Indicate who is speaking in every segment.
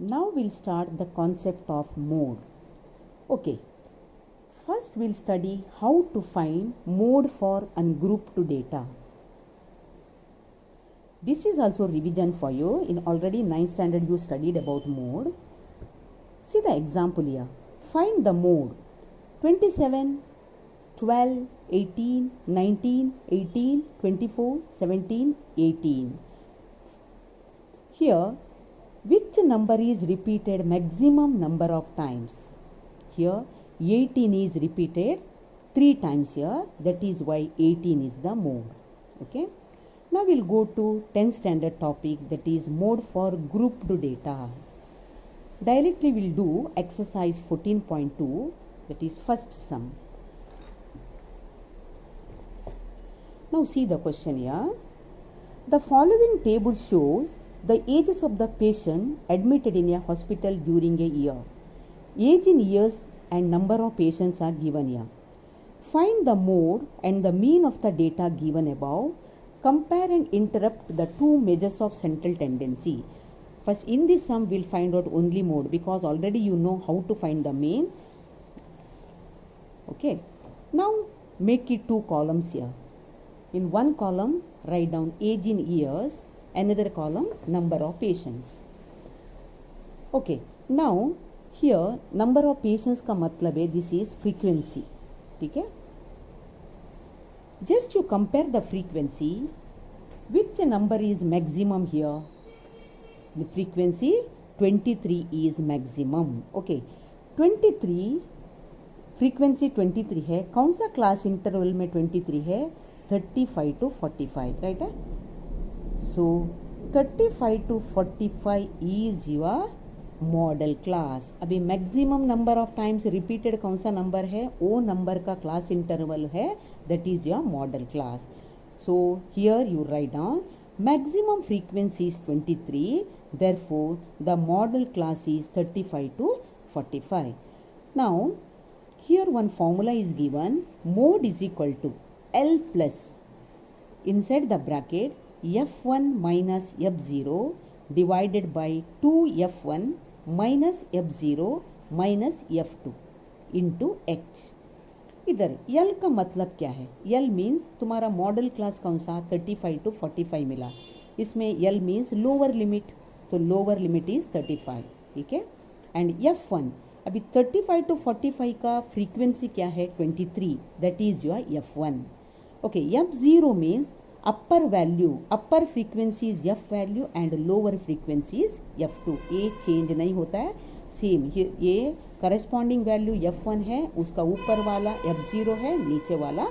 Speaker 1: Now we'll start the concept of mode. Okay, first we'll study how to find mode for ungrouped data. This is also revision for you. In already 9th standard you studied about mode. See the example here. Find the mode 27, 12, 18, 19, 18, 24, 17, 18. Here, which number is repeated maximum number of times? Here, 18 is repeated 3 times here. That is why 18 is the mode. Okay. Now we'll go to 10th standard topic, that is mode for grouped data. Directly we'll do exercise 14.2, that is first sum. Now see the question here. The following table shows the ages of the patient admitted in a hospital during a year. Age in years and number of patients are given here. Find the mode and the mean of the data given above. Compare and interrupt the two measures of central tendency. First, in this sum we'll find out only mode because already you know how to find the mean. Okay. Now make it 2 columns here. In one column write down age in years, another column number of patients. Okay. Now here number of patients का मतलब है this is frequency. ठीक है. Just you compare the frequency, which number is maximum here? The frequency 23 is maximum. Okay, 23 frequency 23 है. कौन सा class interval में 23 है? 35 to 45, right? So 35 to 45 is your modal class. अभी maximum number of times repeated कौन सा number है? वो नंबर का क्लास इंटरवल है, that is your modal class. So here you write down maximum frequency is 23, therefore the modal class is 35 to 45. Now here one formula is given. Mode is equal to L plus inside the bracket F1 minus F0 divided by 2F1 minus F0 minus F2 into H. इधर L का मतलब क्या है? L means तुम्हारा model class कौन सा? 35 to 45 मिला. इसमें L मीन्स लोअर लिमिट, तो लोअर लिमिट इज 35. ठीक है. एंड F1 अभी 35 to 45 का फ्रीक्वेंसी क्या है? 23. That is your F1. Okay. F0 means upper value, upper frequency is F value and lower frequency is F2. ये चेंज नहीं होता है, सेम. ये करस्पॉन्डिंग वैल्यू F1 है, उसका ऊपर वाला F0 है, नीचे वाला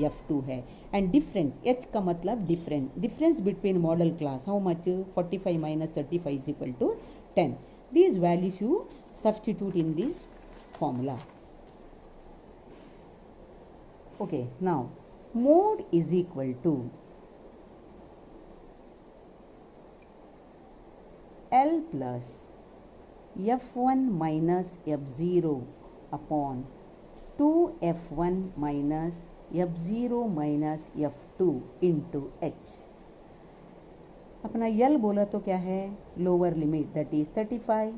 Speaker 1: F2 है. एंड डिफरेंस H का मतलब difference between modal class how much? 45 minus 35 is equal to 10. These values you substitute in this formula. Okay, now mode is equal to L plus F1 minus F0 upon 2F1 minus F0 minus F2 into H. अपना L बोला तो क्या है? Lower limit, that is 35.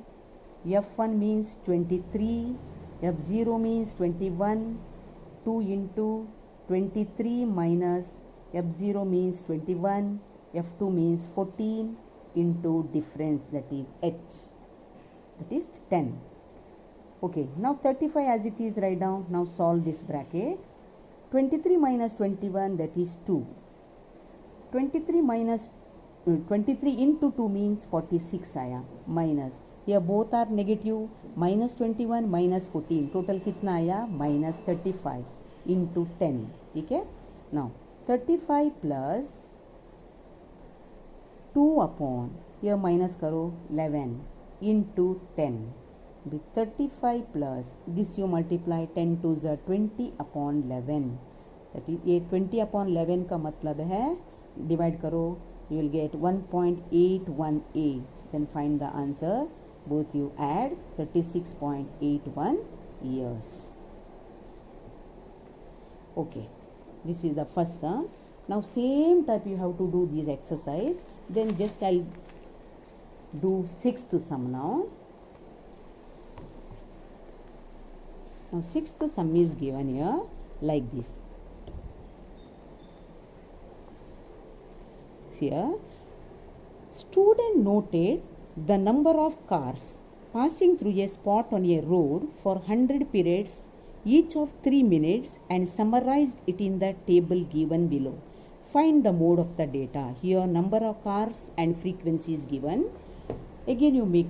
Speaker 1: F1 means 23, F0 means 21, 2 into 23 minus F0 means 21, F2 means 14 into difference, that is H, that is 10. Okay, now 35 as it is, write down. Now solve this bracket. 23 minus 21, that is 2. 23 minus 23 into 2 means 46 आया, minus here both are negative, minus 21 minus 14, total कितना आया? minus 35 into 10. ठीक है. now 35 plus 2 upon here minus करो 11 into 10 with 35 plus this you multiply 10 to the 20 upon 11, that is ये 20 upon 11 का मतलब है divide करो, you will get 1.81a. then find the answer. Both you add 36.81 years. Okay, this is the first sum. Now same type you have to do this exercise. Then just I'll do sixth sum now. Now sixth sum is given here like this. Here, student noted the number of cars passing through a spot on a road for 100 periods each of 3 minutes and summarized it in the table given below. Find the mode of the data. Here number of cars and frequency is given. Again you make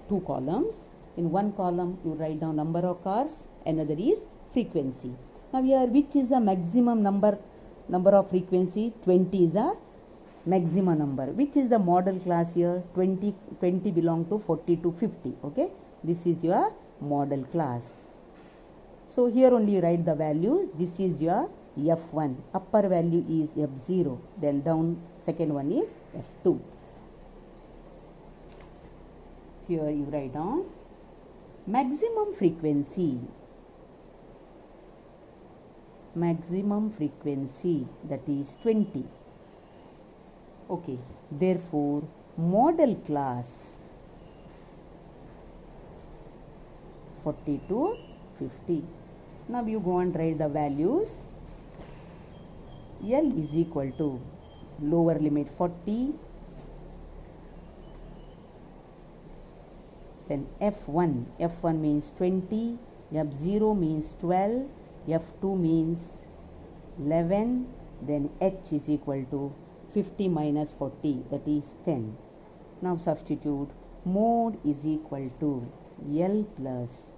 Speaker 1: two columns. In one column you write down number of cars, another is frequency. Now here which is the maximum number of frequency? 20 is a maximum number. Which is the model class here? 20 belong to 40 to 50. Okay, this is your model class. So here only you write the values. This is your F1, upper value is F0, then down second one is F2. Here you write down maximum frequency that is 20. Okay, therefore model class 40 to 50. Now you go and write the values. L is equal to lower limit 40, then F1 means 20, F0 means 12, F2 means 11, then H is equal to 50 minus 40, that is 10. Now substitute mode is equal to L plus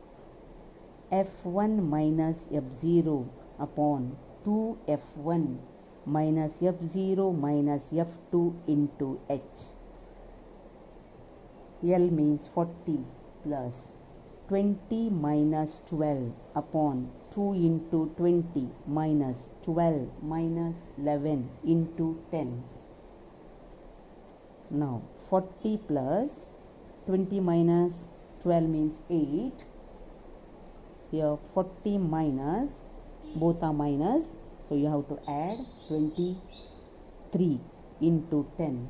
Speaker 1: F1 minus F0 upon 2F1 minus F0 minus F2 into H. L means 40 plus 20 minus 12 upon 2 into 20 minus 12 minus 11 into 10. Now 40 plus 20 minus 12 means 8. Here 40 minus, both are minus, so you have to add 23 into 10.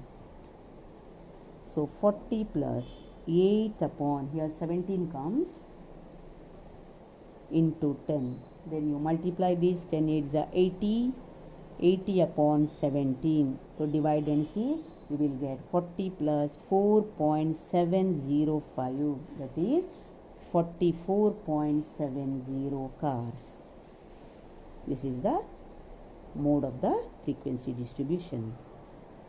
Speaker 1: So 40 plus 8 upon, here 17 comes, into 10. Then you multiply this, 10 8 is 80, 80 upon 17. So divide and see, you will get 40 plus 4.705, that is 44.70 cars. This is the mode of the frequency distribution.